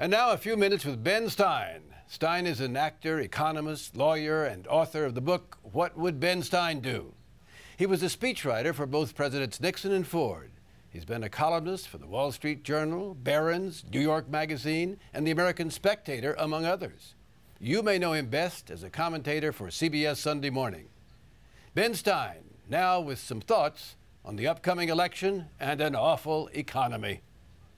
And now a few minutes with Ben Stein. Stein is an actor, economist, lawyer, and author of the book, What Would Ben Stein Do? He was a speechwriter for both Presidents Nixon and Ford. He's been a columnist for the Wall Street Journal, Barron's, New York Magazine, and the American Spectator, among others. You may know him best as a commentator for CBS Sunday Morning. Ben Stein, now with some thoughts on the upcoming election and an awful economy.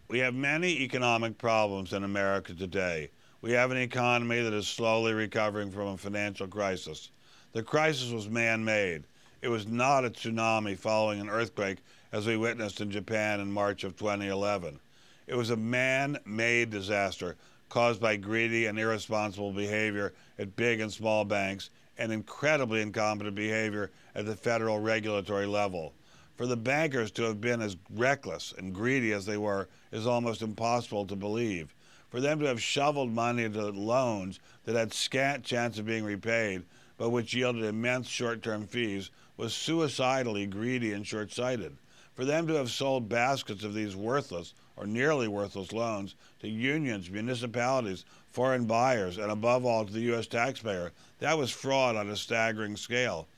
We have many economic problems in America today. We have an economy that is slowly recovering from a financial crisis. The crisis was man-made. It was not a tsunami following an earthquake as we witnessed in Japan in March of 2011. It was a man-made disaster caused by greedy and irresponsible behavior at big and small banks and incredibly incompetent behavior at the federal regulatory level. For the bankers to have been as reckless and greedy as they were is almost impossible to believe. For them to have shoveled money into loans that had scant chance of being repaid, but which yielded immense short-term fees, was suicidally greedy and short-sighted. For them to have sold baskets of these worthless or nearly worthless loans to unions, municipalities, foreign buyers, and above all to the U.S. taxpayer, that was fraud on a staggering scale.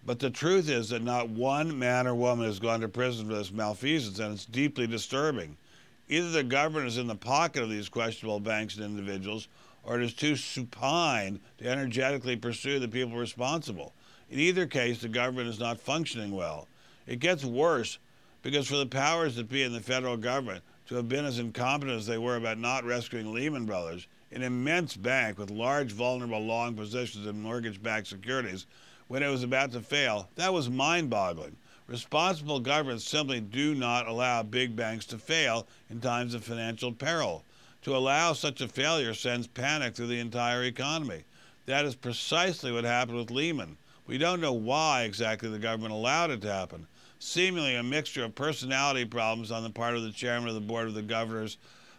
But the truth is that not one man or woman has gone to prison for this malfeasance, and it's deeply disturbing. Either the government is in the pocket of these questionable banks and individuals, or it is too supine to energetically pursue the people responsible. In either case, the government is not functioning well. It gets worse because for the powers that be in the federal government to have been as incompetent as they were about not rescuing Lehman Brothers, an immense bank with large, vulnerable, long positions in mortgage-backed securities, when it was about to fail, that was mind-boggling. Responsible governments simply do not allow big banks to fail in times of financial peril. To allow such a failure sends panic through the entire economy. That is precisely what happened with Lehman. We don't know why exactly the government allowed it to happen. Seemingly a mixture of personality problems on the part of the chairman of the board of the governors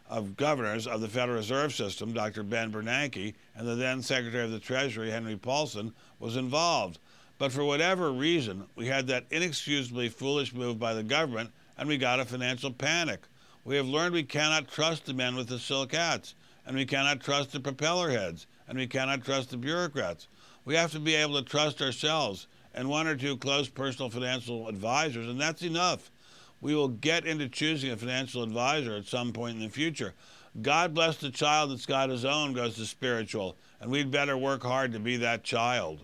of the Federal Reserve System, Dr. Ben Bernanke, and the then Secretary of the Treasury, Henry Paulson, was involved. But for whatever reason, we had that inexcusably foolish move by the government, and we got a financial panic. We have learned we cannot trust the men with the silk hats, and we cannot trust the propeller heads, and we cannot trust the bureaucrats. We have to be able to trust ourselves and one or two close personal financial advisors, and that's enough. We will get into choosing a financial advisor at some point in the future. God bless the child that's got his own, goes the spiritual, and we'd better work hard to be that child.